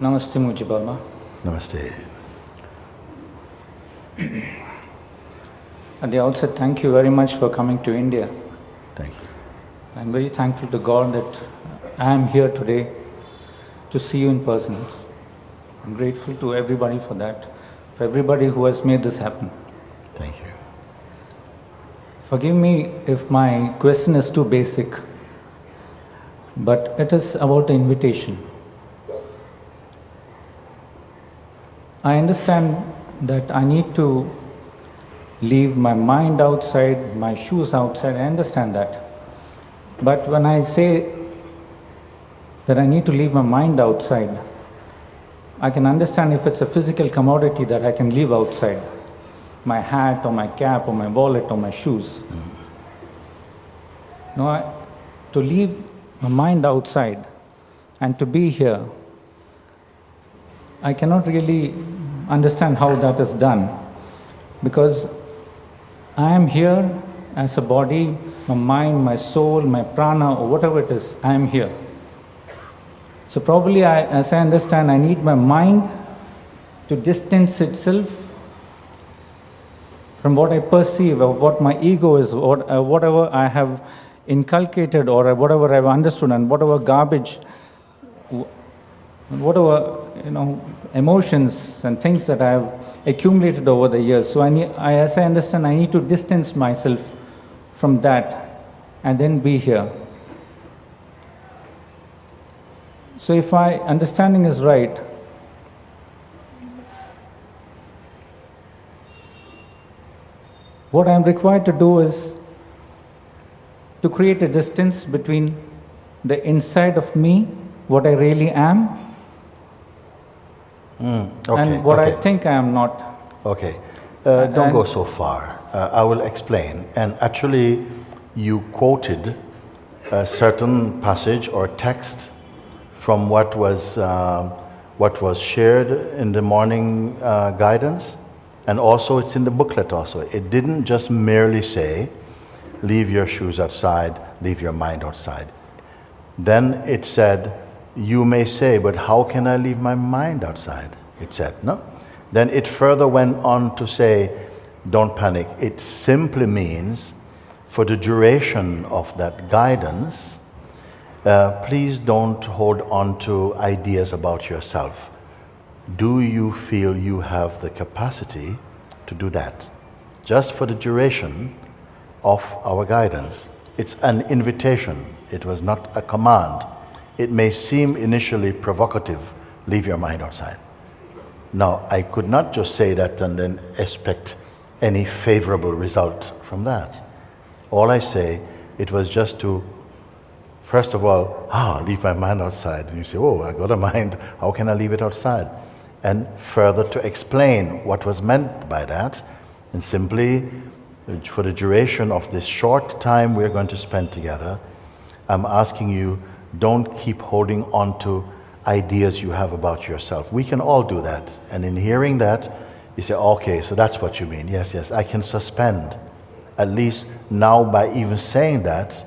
Namaste, Mooji Balma. Namaste. At the outset, thank you very much for coming to India. Thank you. I'm very thankful to God that I am here today to see you in person. I'm grateful to everybody for that, for everybody who has made this happen. Thank you. Forgive me if my question is too basic, but it is about the invitation. I understand that I need to leave my mind outside, my shoes outside, I understand that. But when I say that I need to leave my mind outside, I can understand if it's a physical commodity that I can leave outside, my hat or my cap or my wallet or my shoes. No, to leave my mind outside and to be here, I cannot really understand how that is done, because I am here as a body, my mind, my soul, my prana, or whatever it is, I am here. So probably, as I understand, I need my mind to distance itself from what I perceive, or what my ego is, or whatever I have inculcated, or whatever I've understood, and whatever garbage, whatever emotions and things that I have accumulated over the years. So as I understand, I need to distance myself from that and then be here. So if my understanding is right, what I am required to do is to create a distance between the inside of me, what I really am, and what I think I am not. Okay, don't go so far. I will explain. And actually, you quoted a certain passage or text from what was shared in the morning guidance, and also it's in the booklet also. It didn't just merely say, leave your shoes outside, leave your mind outside. Then it said, you may say, but how can I leave my mind outside? It said, no? Then it further went on to say, don't panic. It simply means, for the duration of that guidance, please don't hold on to ideas about yourself. Do you feel you have the capacity to do that? Just for the duration of our guidance. It's an invitation. It was not a command. It may seem initially provocative, leave your mind outside. Now, I could not just say that and then expect any favorable result from that. All I say, it was just to, first of all, leave my mind outside. And you say, oh, I got a mind, how can I leave it outside? And further to explain what was meant by that, and simply, for the duration of this short time we're going to spend together, I'm asking you, don't keep holding on to ideas you have about yourself. We can all do that. And in hearing that, you say, okay, so that's what you mean. Yes, I can suspend. At least now, by even saying that,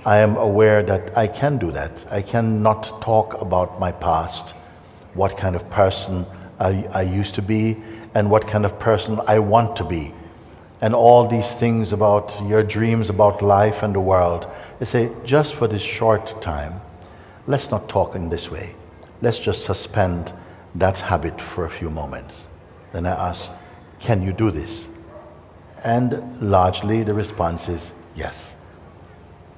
I am aware that I can do that. I cannot talk about my past, what kind of person I used to be, and what kind of person I want to be. And all these things about your dreams about life and the world. They say, just for this short time, let's not talk in this way. Let's just suspend that habit for a few moments. Then I ask, can you do this? And largely the response is, yes,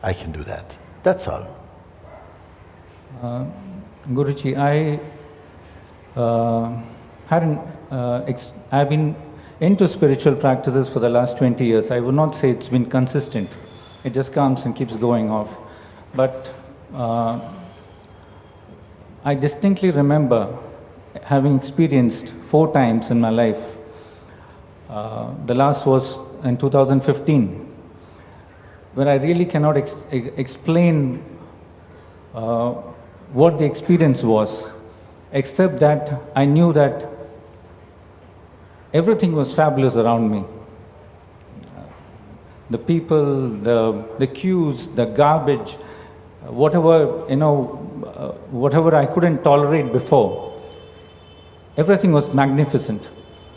I can do that. That's all. Guruji, I've been into spiritual practices for the last 20 years. I would not say it's been consistent. It just comes and keeps going off. But I distinctly remember having experienced 4 times in my life. The last was in 2015, where I really cannot explain what the experience was, except that I knew that everything was fabulous around me. The people, the queues, the garbage, whatever, whatever I couldn't tolerate before. Everything was magnificent.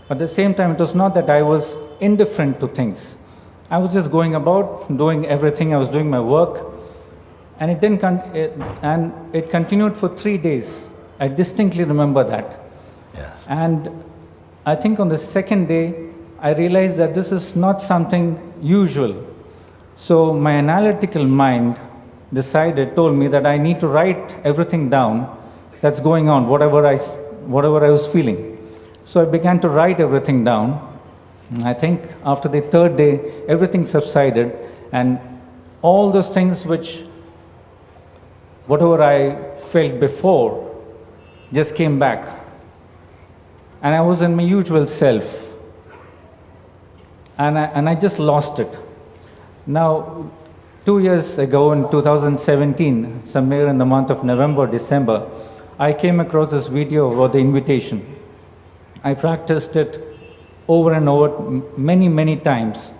At the same time, it was not that I was indifferent to things. I was just going about, doing everything. I was doing my work, and it continued for 3 days. I distinctly remember that. Yes. And I think on the second day, I realized that this is not something usual. So my analytical mind told me that I need to write everything down that's going on, whatever I was feeling. So I began to write everything down. I think after the third day, everything subsided, and all those things whatever I felt before, just came back. And I was in my usual self. And I just lost it. Now, 2 years ago in 2017, somewhere in the month of November, December, I came across this video about the invitation. I practiced it over and over many, many times.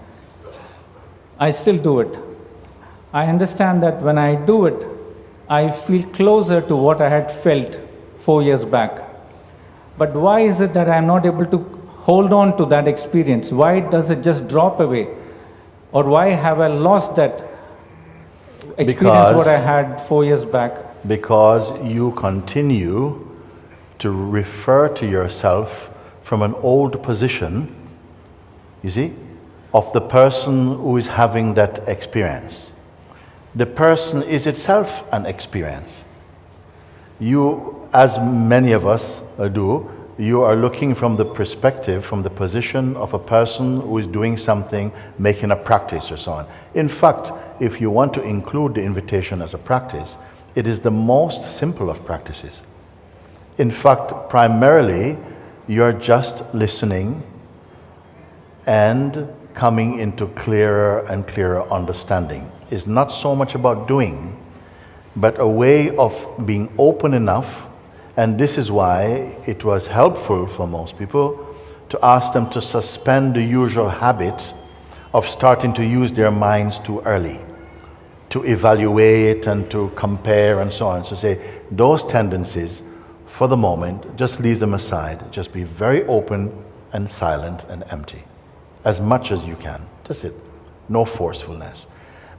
I still do it. I understand that when I do it, I feel closer to what I had felt 4 years back. But why is it that I'm not able to hold on to that experience? Why does it just drop away? Or why have I lost that experience what I had 4 years back? Because you continue to refer to yourself from an old position, you see, of the person who is having that experience. The person is itself an experience. You, as many of us do, you are looking from the perspective, from the position of a person who is doing something, making a practice or so on. In fact, if you want to include the invitation as a practice, it is the most simple of practices. In fact, primarily, you're just listening and coming into clearer and clearer understanding. It's not so much about doing, but a way of being open enough. And this is why it was helpful for most people to ask them to suspend the usual habit of starting to use their minds too early, to evaluate and to compare and so on. So say, those tendencies, for the moment, just leave them aside. Just be very open and silent and empty, as much as you can. That's it. No forcefulness.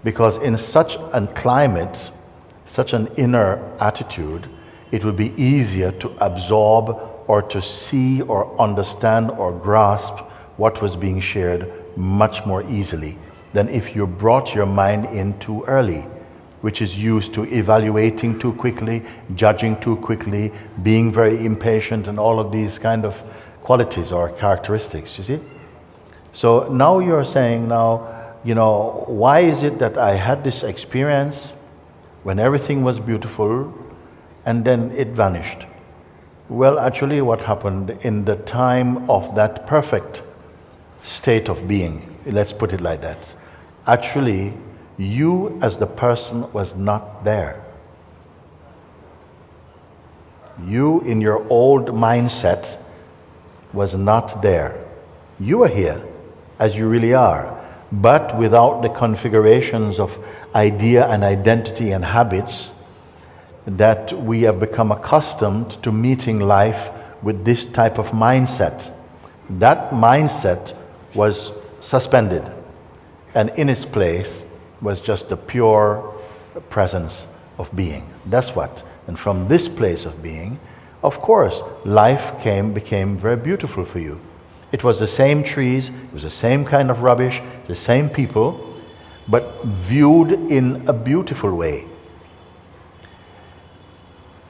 Because in such a climate, such an inner attitude, it will be easier to absorb or to see or understand or grasp what was being shared much more easily than if you brought your mind in too early, which is used to evaluating too quickly, judging too quickly, being very impatient, and all of these kind of qualities or characteristics, you see? So now you're saying why is it that I had this experience when everything was beautiful, and then it vanished? Well, actually what happened in the time of that perfect state of being, let's put it like that, actually you as the person was not there. You in your old mindset was not there. You are here as you really are, but without the configurations of idea and identity and habits that we have become accustomed to meeting life with this type of mindset. That mindset was suspended, and in its place was just the pure presence of being. That's what. And from this place of being, of course, life became very beautiful for you. It was the same trees, it was the same kind of rubbish, the same people, but viewed in a beautiful way.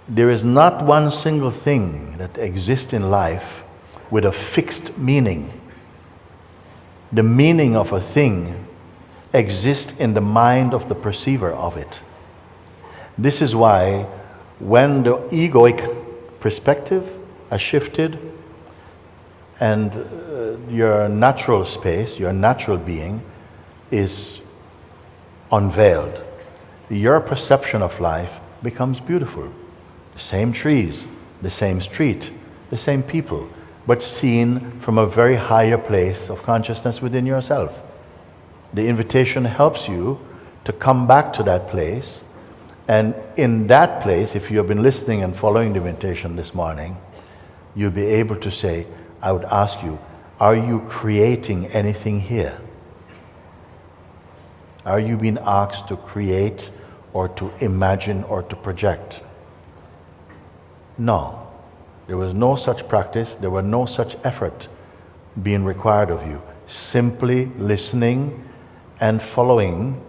There is not one single thing that exists in life with a fixed meaning. The meaning of a thing exists in the mind of the perceiver of it. This is why when the egoic perspective has shifted and your natural space, your natural being is unveiled, your perception of life becomes beautiful. The same trees, the same street, the same people, but seen from a very higher place of consciousness within yourself. The invitation helps you to come back to that place And in that place, if you have been listening and following the invitation this morning, you'll be able to say, I would ask you, are you creating anything here? Are you being asked to create or to imagine or to project? No. There was no such practice, there was no such effort being required of you. Simply listening and following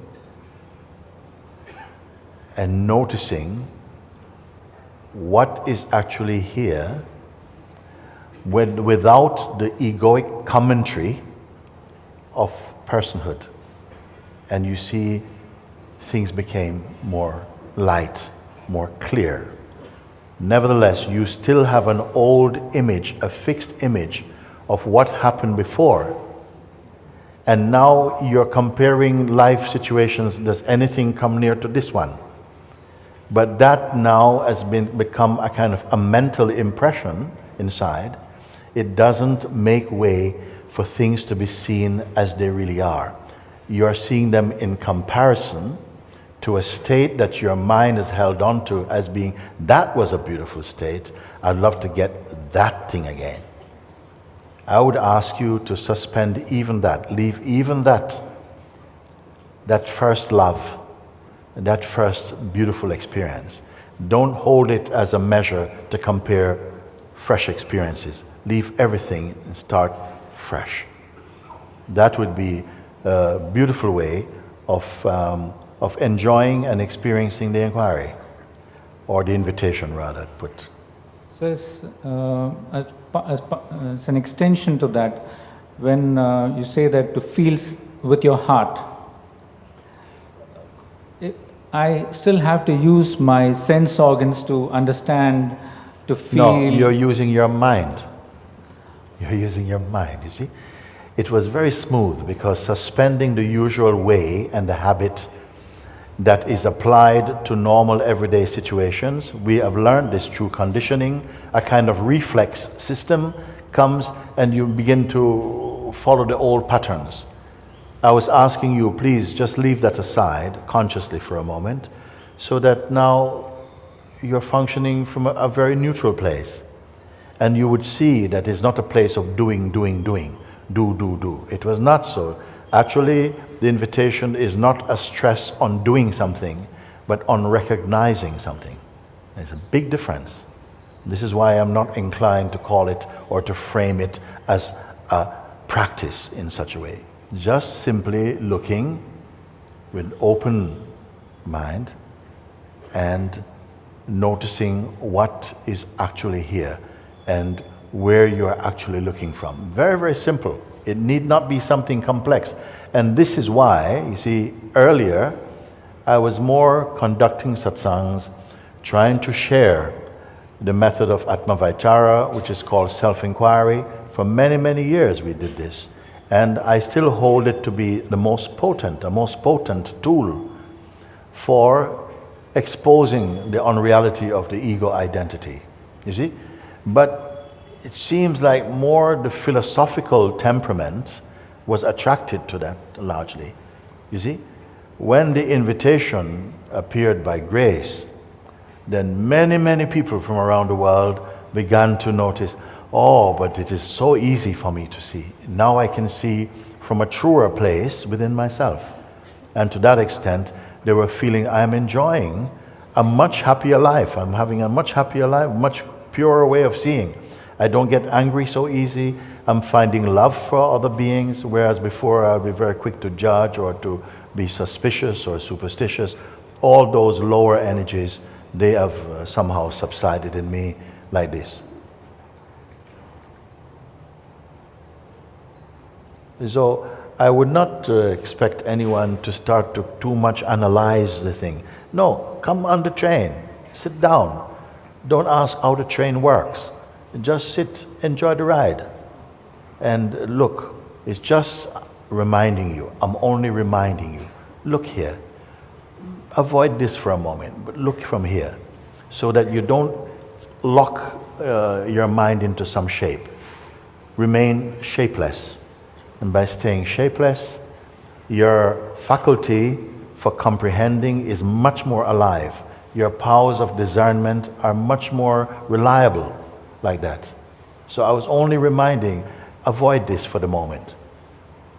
and noticing what is actually here without the egoic commentary of personhood. And you see things became more light, more clear. Nevertheless, you still have an old image, a fixed image of what happened before. And now you're comparing life situations. Does anything come near to this one? But that now has become a kind of a mental impression inside. It doesn't make way for things to be seen as they really are. You are seeing them in comparison to a state that your mind has held on to as being, that was a beautiful state. I'd love to get that thing again. I would ask you to suspend even that, leave even that first love, that first beautiful experience. Don't hold it as a measure to compare fresh experiences. Leave everything and start fresh. That would be a beautiful way of enjoying and experiencing the inquiry, or the invitation rather put. So it's an extension to that. When you say that to feel with your heart, I still have to use my sense organs to understand, to feel. No, you're using your mind. You're using your mind, you see. It was very smooth because suspending the usual way and the habit that is applied to normal everyday situations, we have learned this through conditioning. A kind of reflex system comes and you begin to follow the old patterns. I was asking you, please just leave that aside consciously for a moment, so that now you're functioning from a very neutral place. And you would see that it's not a place of doing, do. It was not so. Actually, the invitation is not a stress on doing something, but on recognizing something. There's a big difference. This is why I'm not inclined to call it or to frame it as a practice in such a way. Just simply looking with open mind and noticing what is actually here and where you're actually looking from. Very, very simple. It need not be something complex. And this is why, you see, earlier I was more conducting satsangs, trying to share the method of Atma-Vaitara, which is called self-inquiry. For many, many years we did this. And I still hold it to be the most potent tool for exposing the unreality of the ego identity. You see? But it seems like more the philosophical temperament was attracted to that largely. You see? When the invitation appeared by grace, then many, many people from around the world began to notice, oh, but it is so easy for me to see. Now I can see from a truer place within myself. And to that extent, they were feeling, I'm enjoying a much happier life. I'm having a much happier life, much purer way of seeing. I don't get angry so easy. I'm finding love for other beings, whereas before I'd be very quick to judge or to be suspicious or superstitious. All those lower energies, they have somehow subsided in me like this. So I would not expect anyone to start to too much analyze the thing. No, come on the train, sit down. Don't ask how the train works. Just sit, enjoy the ride. And look, it's just reminding you. I'm only reminding you. Look here. Avoid this for a moment, but look from here, so that you don't lock your mind into some shape. Remain shapeless. And by staying shapeless, your faculty for comprehending is much more alive. your powers of discernment are much more reliable like that. So I was only reminding, avoid this for the moment.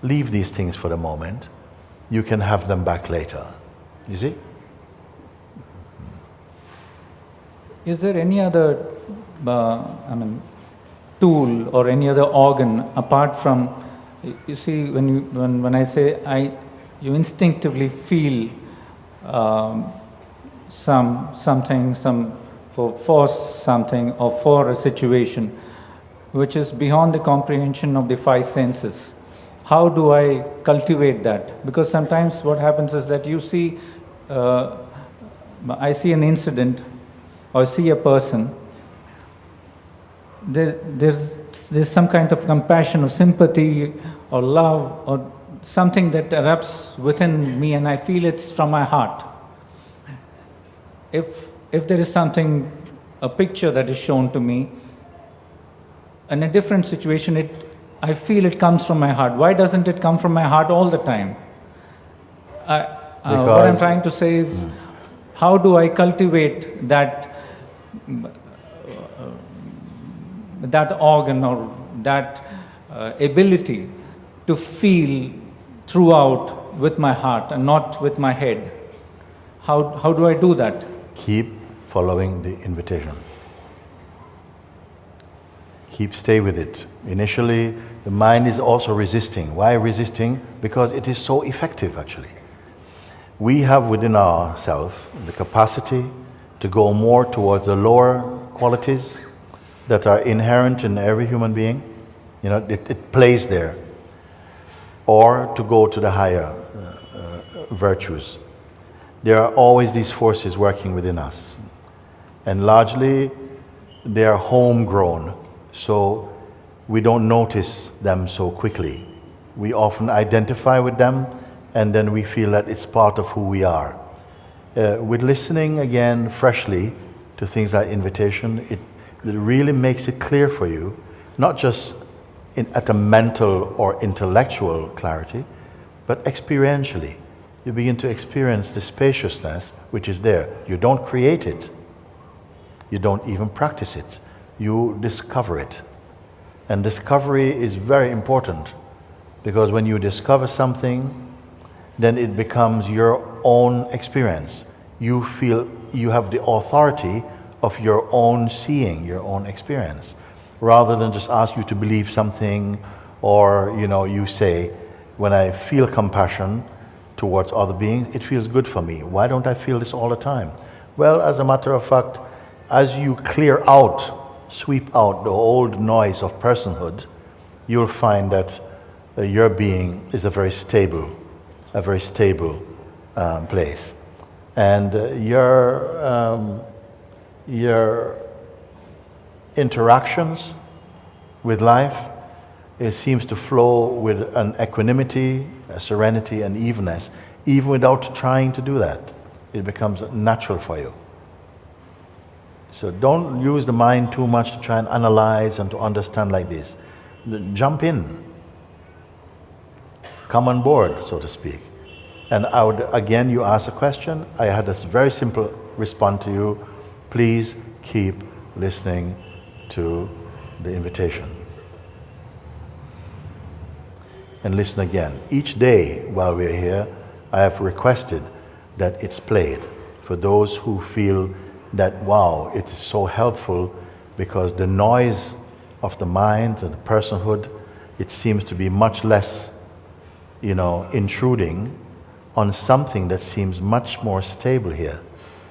Leave these things for the moment. You can have them back later. You see? Is there any other, tool or any other organ apart from, you see, when I say you instinctively feel something for something or for a situation, which is beyond the comprehension of the five senses. How do I cultivate that? Because sometimes what happens is that you see, I see an incident or see a person, there's some kind of compassion or sympathy or love or something that erupts within me, and I feel it's from my heart. If there is something, a picture that is shown to me, in a different situation, I feel it comes from my heart. Why doesn't it come from my heart all the time? What I'm trying to say is, how do I cultivate that organ or that ability to feel throughout with my heart and not with my head? How do I do that? Keep following the invitation. Stay with it. Initially, the mind is also resisting. Why resisting? Because it is so effective, actually. We have within ourselves the capacity to go more towards the lower qualities that are inherent in every human being. It plays there. Or to go to the higher virtues. There are always these forces working within us. And largely, they are homegrown. So we don't notice them so quickly. We often identify with them, and then we feel that it's part of who we are. With listening again freshly to things like invitation, it really makes it clear for you, not just at a mental or intellectual clarity, but experientially. You begin to experience the spaciousness which is there. You don't create it. You don't even practice it. You discover it. And discovery is very important, because when you discover something, then it becomes your own experience. You feel you have the authority of your own seeing, your own experience, rather than just ask you to believe something, or you say, when I feel compassion towards other beings, it feels good for me. Why don't I feel this all the time? Well, as a matter of fact, as you sweep out the old noise of personhood, you'll find that your being is a very stable place. And your interactions with life, it seems to flow with an equanimity, a serenity, and evenness, even without trying to do that. It becomes natural for you. So don't use the mind too much to try and analyze and to understand like this. Jump in. Come on board, so to speak. And I would, again, you ask a question, I had this very simple response to you. Please keep listening to the invitation. And listen again. Each day while we're here, I have requested that it's played for those who feel that, wow, it is so helpful, because the noise of the mind and the personhood, it seems to be much less, intruding on something that seems much more stable here.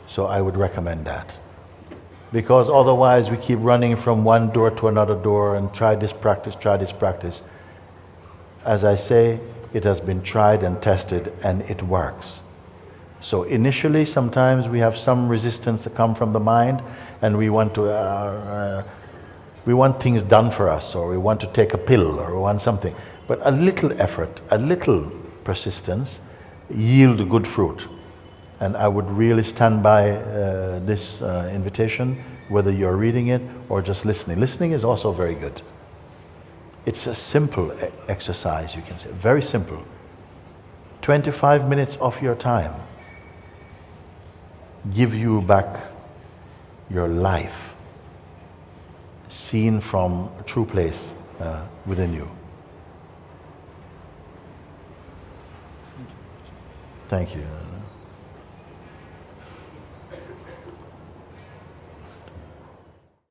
So I would recommend that. Because otherwise we keep running from one door to another door and try this practice. As I say, it has been tried and tested, and it works. So initially, sometimes we have some resistance to come from the mind, and we want things done for us, or we want to take a pill, or we want something. But a little effort, a little persistence, yield good fruit. And I would really stand by this invitation, whether you're reading it or just listening. Listening is also very good. It's a simple exercise, you can say, very simple. 25 minutes of your time. give you back your life, seen from a true place within you. Thank you.